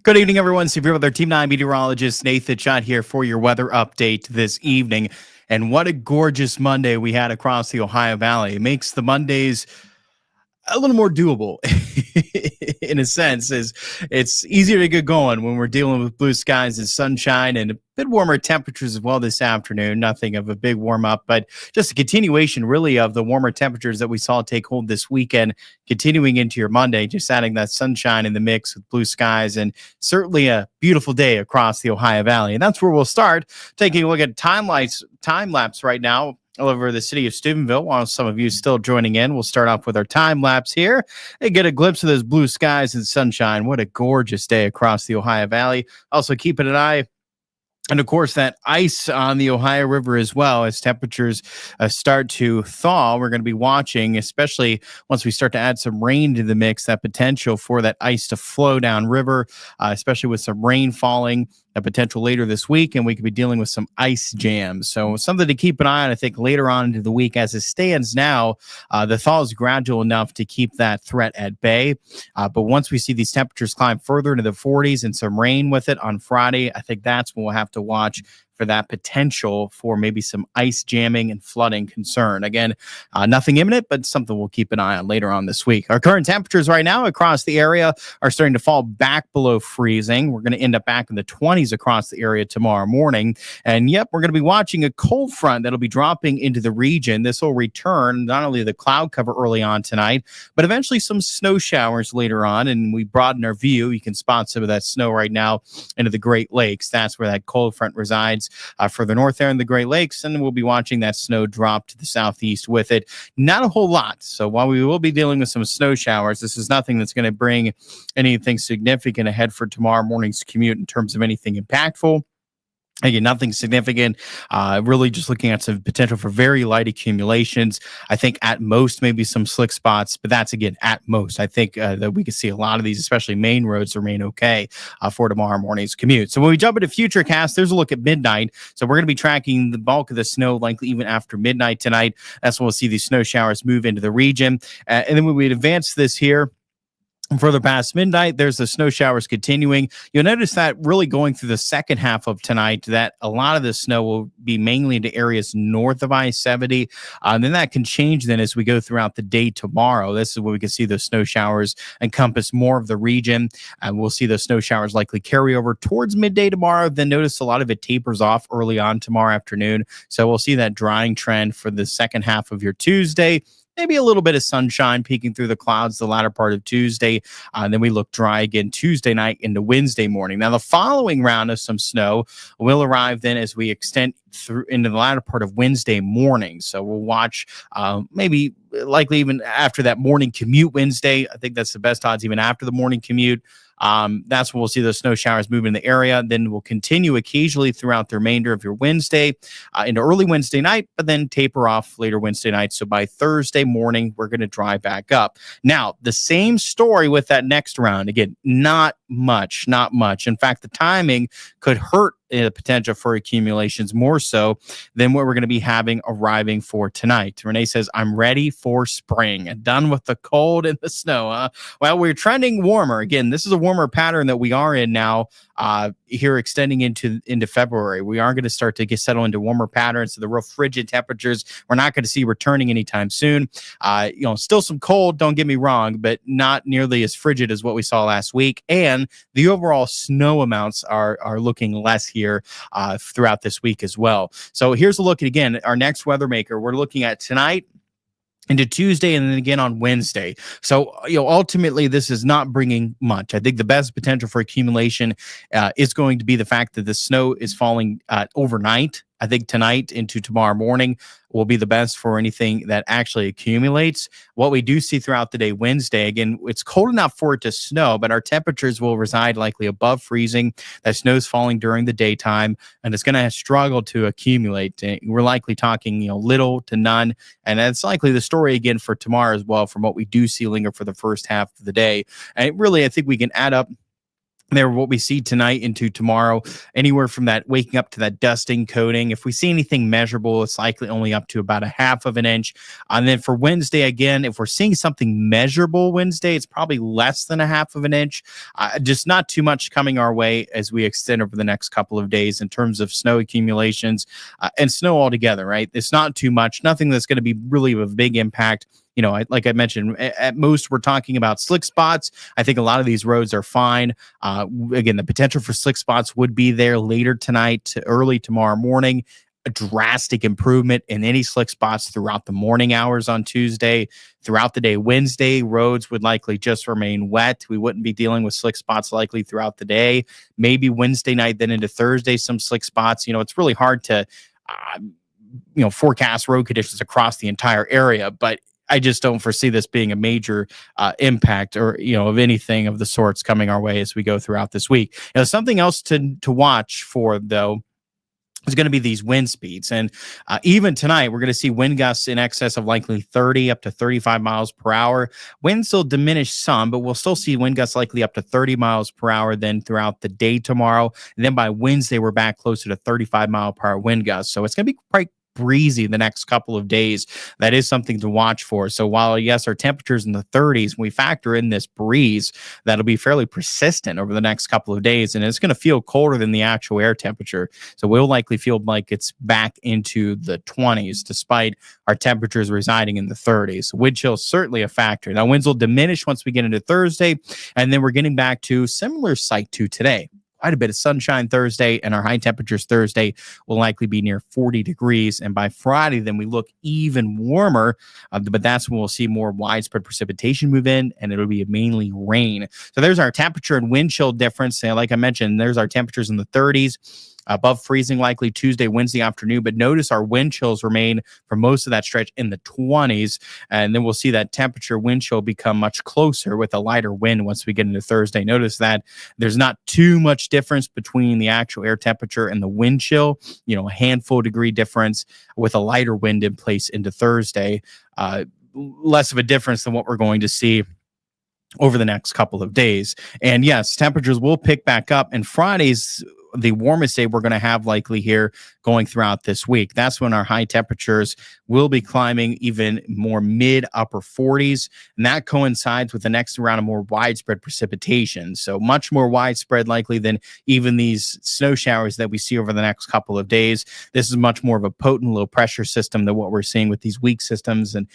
Good evening, everyone. Severe Weather Team 9 meteorologist Nathan Schott here for your weather update this evening. And what a gorgeous Monday we had across the Ohio Valley. It makes the Mondays a little more doable in a sense, is it's easier to get going when we're dealing with blue skies and sunshine and a bit warmer temperatures as well this afternoon. Nothing of a big warm up, but just a continuation really of the warmer temperatures that we saw take hold this weekend, continuing into your Monday, just adding that sunshine in the mix with blue skies and certainly a beautiful day across the Ohio Valley. And that's where we'll start, taking a look at time lapse right now all over the city of Steubenville. While some of you still joining in, we'll start off with our time lapse here and get a glimpse of those blue skies and sunshine. What a gorgeous day across the Ohio Valley. Also keeping an eye, and of course, that ice on the Ohio River as well as temperatures start to thaw. We're going to be watching, especially once we start to add some rain to the mix, that potential for that ice to flow down river, especially with some rain falling, a potential later this week, and we could be dealing with some ice jams. So something to keep an eye on, I think, later on into the week. As it stands now, the thaw is gradual enough to keep that threat at bay. But once we see these temperatures climb further into the 40s and some rain with it on Friday, I think that's when we'll have to watch for that potential for maybe some ice jamming and flooding concern. Again, nothing imminent, but something we'll keep an eye on later on this week. Our current temperatures right now across the area are starting to fall back below freezing. We're going to end up back in the 20s across the area tomorrow morning. And yep, we're going to be watching a cold front that'll be dropping into the region. This will return not only the cloud cover early on tonight, but eventually some snow showers later on. And we broaden our view. You can spot some of that snow right now into the Great Lakes. That's where that cold front resides. Further north there in the Great Lakes, and we'll be watching that snow drop to the southeast with it. Not a whole lot. So while we will be dealing with some snow showers, this is nothing that's going to bring anything significant ahead for tomorrow morning's commute in terms of anything impactful. Again, nothing significant, really just looking at some potential for very light accumulations. I think at most, maybe some slick spots, but that's, again, at most. I think that we can see a lot of these, especially main roads, remain okay for tomorrow morning's commute. So when we jump into Futurecast, there's a look at midnight. So we're going to be tracking the bulk of the snow likely even after midnight tonight. That's when we'll see these snow showers move into the region. And then when we advance this here, further past midnight, there's the snow showers continuing. You'll notice that really going through the second half of tonight, that a lot of the snow will be mainly into areas north of I-70. And then that can change then as we go throughout the day tomorrow. This is where we can see those snow showers encompass more of the region. And we'll see those snow showers likely carry over towards midday tomorrow. Then notice a lot of it tapers off early on tomorrow afternoon. So we'll see that drying trend for the second half of your Tuesday. Maybe a little bit of sunshine peeking through the clouds the latter part of Tuesday. And then we look dry again Tuesday night into Wednesday morning. Now, the following round of some snow will arrive then as we extend through into the latter part of Wednesday morning. So we'll watch maybe likely even after that morning commute Wednesday. I think that's the best odds even after the morning commute. That's when we'll see those snow showers move in the area. Then we'll continue occasionally throughout the remainder of your Wednesday into early Wednesday night, but then taper off later Wednesday night. So by Thursday morning, we're going to dry back up. Now, the same story with that next round. Again, not much. In fact, the timing could hurt the potential for accumulations more so than what we're going to be having arriving for tonight. Renee says, I'm ready for spring. Done with the cold and the snow. Well, we're trending warmer. Again, this is a warmer pattern that we are in now here extending into February. We are going to start to settle into warmer patterns. So the real frigid temperatures we're not going to see returning anytime soon. Still some cold, don't get me wrong, but not nearly as frigid as what we saw last week. And the overall snow amounts are looking less here throughout this week as well. So here's a look at, again, our next weather maker. We're looking at tonight into Tuesday and then again on Wednesday. So, ultimately, this is not bringing much. I think the best potential for accumulation is going to be the fact that the snow is falling overnight. I think tonight into tomorrow morning will be the best for anything that actually accumulates. What we do see throughout the day Wednesday, again, it's cold enough for it to snow, but our temperatures will reside likely above freezing. That snow's falling during the daytime, and it's going to struggle to accumulate. We're likely talking, little to none, and that's likely the story again for tomorrow as well from what we do see linger for the first half of the day. And really, I think we can add up There, what we see tonight into tomorrow, anywhere from that waking up to that dusting coating. If we see anything measurable, it's likely only up to about a half of an inch. And then for Wednesday, again, if we're seeing something measurable Wednesday, it's probably less than a half of an inch. Just not too much coming our way as we extend over the next couple of days in terms of snow accumulations and snow altogether, right? It's not too much, nothing that's going to be really of a big impact. Like I mentioned, at most we're talking about slick spots. I think a lot of these roads are fine. Again, the potential for slick spots would be there later tonight to early tomorrow morning. A drastic improvement in any slick spots throughout the morning hours on Tuesday. Throughout the day, Wednesday, roads would likely just remain wet. We wouldn't be dealing with slick spots likely throughout the day. Maybe Wednesday night, then into Thursday, some slick spots. It's really hard to forecast road conditions across the entire area, but I just don't foresee this being a major impact or, of anything of the sorts coming our way as we go throughout this week. Something else to watch for, though, is going to be these wind speeds. And even tonight, we're going to see wind gusts in excess of likely 30 up to 35 miles per hour. Winds will diminish some, but we'll still see wind gusts likely up to 30 miles per hour then throughout the day tomorrow. And then by Wednesday, we're back closer to 35 mile per hour wind gusts. So it's going to be quite breezy the next couple of days. That is something to watch for. So while, yes, our temperatures in the 30s, we factor in this breeze, that'll be fairly persistent over the next couple of days, and it's going to feel colder than the actual air temperature. So we'll likely feel like it's back into the 20s, despite our temperatures residing in the 30s. Wind chill is certainly a factor. Now, winds will diminish once we get into Thursday, and then we're getting back to similar sight to today. Quite a bit of sunshine Thursday, and our high temperatures Thursday will likely be near 40 degrees. And by Friday, then we look even warmer, but that's when we'll see more widespread precipitation move in, and it'll be mainly rain. So there's our temperature and wind chill difference. And like I mentioned, there's our temperatures in the 30s. Above freezing likely Tuesday, Wednesday afternoon. But notice our wind chills remain for most of that stretch in the 20s. And then we'll see that temperature wind chill become much closer with a lighter wind once we get into Thursday. Notice that there's not too much difference between the actual air temperature and the wind chill, a handful degree difference with a lighter wind in place into Thursday. Less of a difference than what we're going to see over the next couple of days. And yes, temperatures will pick back up. And Friday's the warmest day we're going to have likely here going throughout this week. That's when our high temperatures will be climbing even more mid upper 40s. And that coincides with the next round of more widespread precipitation. So much more widespread likely than even these snow showers that we see over the next couple of days. This is much more of a potent low pressure system than what we're seeing with these weak systems and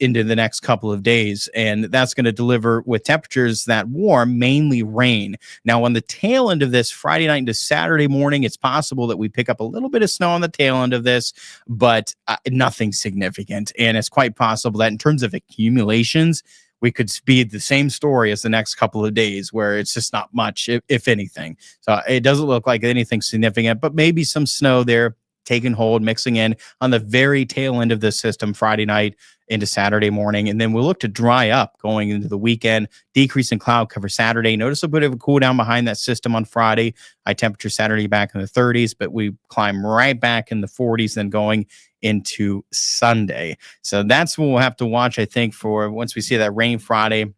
into the next couple of days. And that's going to deliver with temperatures that warm, mainly rain. Now, on the tail end of this, Friday night into Saturday morning, it's possible that we pick up a little bit of snow on the tail end of this, but nothing significant. And it's quite possible that in terms of accumulations, we could speed the same story as the next couple of days where it's just not much, if anything. So it doesn't look like anything significant, but maybe some snow there taking hold, mixing in on the very tail end of this system Friday night into Saturday morning. And then we'll look to dry up going into the weekend, decrease in cloud cover Saturday. Notice a bit of a cool down behind that system on Friday. High temperature Saturday back in the 30s, but we climb right back in the 40s then going into Sunday. So that's what we'll have to watch, I think, for once we see that rain Friday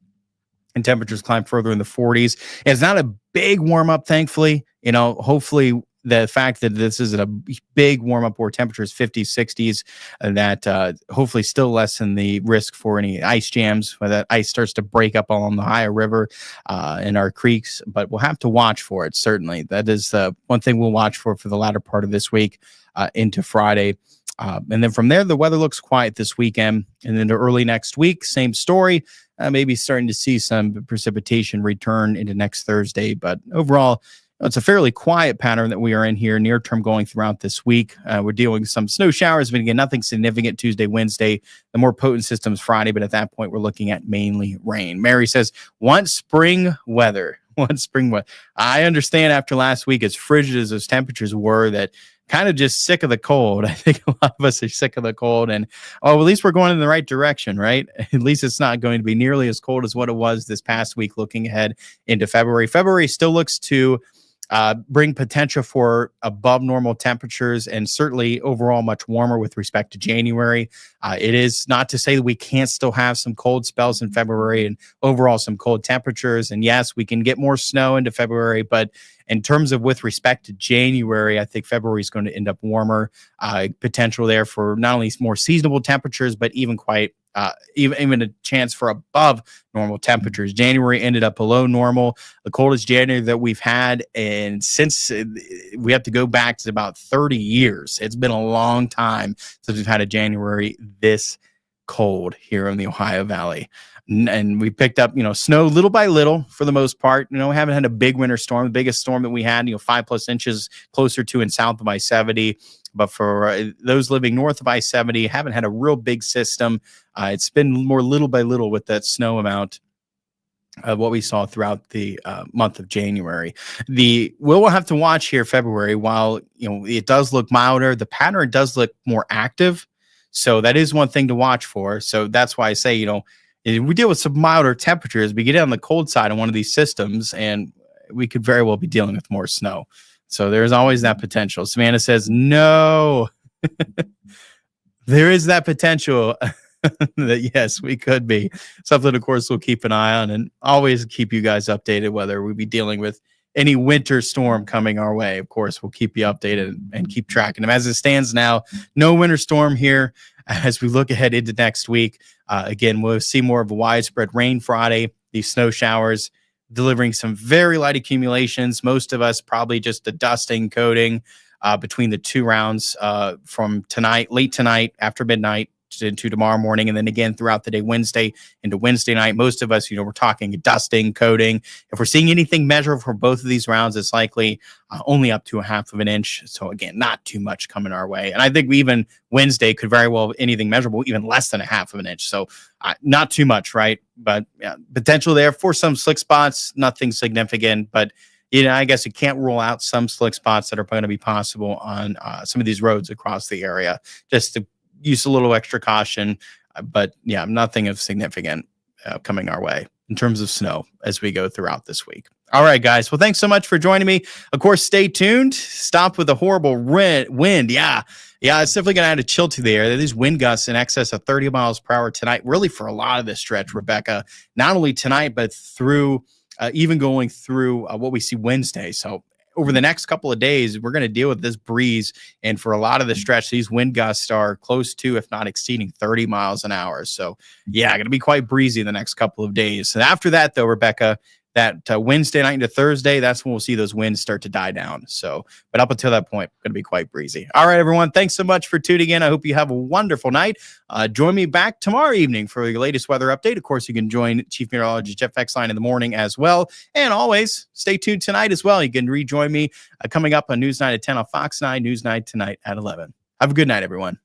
and temperatures climb further in the 40s. It's not a big warm up, thankfully. Hopefully the fact that this isn't a big warm up where temperatures 50s, 60s, that hopefully still lessen the risk for any ice jams where that ice starts to break up along the Ohio River in our creeks. But we'll have to watch for it, certainly. That is one thing we'll watch for the latter part of this week into Friday. And then from there, the weather looks quiet this weekend. And then to early next week, same story. Maybe starting to see some precipitation return into next Thursday. But overall, it's a fairly quiet pattern that we are in here near term going throughout this week. We're dealing with some snow showers, but again, nothing significant Tuesday, Wednesday, the more potent systems Friday. But at that point, we're looking at mainly rain. Mary says, want spring weather. Want spring weather. I understand after last week, as frigid as those temperatures were, that kind of just sick of the cold. I think a lot of us are sick of the cold, and at least we're going in the right direction, right? At least it's not going to be nearly as cold as what it was this past week looking ahead into February. February still looks to bring potential for above normal temperatures and certainly overall much warmer with respect to January. It is not to say that we can't still have some cold spells in February and overall some cold temperatures. And yes, we can get more snow into February, but in terms of with respect to January, I think February is going to end up warmer. Potential there for not only more seasonable temperatures, but even quite even a chance for above normal temperatures. January ended up below normal, the coldest January that we've had, and since we have to go back to about 30 years. It's been a long time since we've had a January this cold here in the Ohio Valley. And we picked up, snow little by little for the most part. We haven't had a big winter storm. The biggest storm that we had, 5+ inches closer to and south of I-70. But for those living north of I-70, haven't had a real big system. It's been more little by little with that snow amount of what we saw throughout the month of January. We'll have to watch here February. While it does look milder, the pattern does look more active. So that is one thing to watch for. So that's why I say, we deal with some milder temperatures. We get on the cold side on one of these systems, and we could very well be dealing with more snow. So there's always that potential. Savannah says, no, there is that potential that, yes, we could be. Something, of course, we'll keep an eye on and always keep you guys updated, whether we be dealing with any winter storm coming our way. Of course, we'll keep you updated and keep tracking them. As it stands now, no winter storm here. As we look ahead into next week, again, we'll see more of a widespread rain Friday, these snow showers delivering some very light accumulations. Most of us probably just a dusting coating between the two rounds from tonight, late tonight, after midnight, into tomorrow morning, and then again throughout the day, Wednesday into Wednesday night. Most of us, we're talking dusting, coating. If we're seeing anything measurable for both of these rounds, it's likely only up to 1/2 inch. So again, not too much coming our way. And I think even Wednesday could very well anything measurable, even less than 1/2 inch. So not too much, right? But potential there for some slick spots, nothing significant, but I guess you can't rule out some slick spots that are going to be possible on some of these roads across the area. Just to use a little extra caution, but nothing of significant coming our way in terms of snow as we go throughout this week. All right, guys. Well, thanks so much for joining me. Of course, stay tuned. Stop with the horrible wind. Yeah, it's definitely going to add a chill to the air. These wind gusts in excess of 30 miles per hour tonight, really for a lot of this stretch, Rebecca, not only tonight, but through even going through what we see Wednesday. So over the next couple of days, we're going to deal with this breeze. And for a lot of the stretch, these wind gusts are close to, if not exceeding 30 miles an hour. So going to be quite breezy the next couple of days. And after that, though, Rebecca, that Wednesday night into Thursday, that's when we'll see those winds start to die down. So, but up until that point, going to be quite breezy. All right, everyone. Thanks so much for tuning in. I hope you have a wonderful night. Join me back tomorrow evening for your latest weather update. Of course, you can join Chief Meteorologist Jeff Exline in the morning as well. And always stay tuned tonight as well. You can rejoin me coming up on News Night at 10 on Fox 9, News Night tonight at 11. Have a good night, everyone.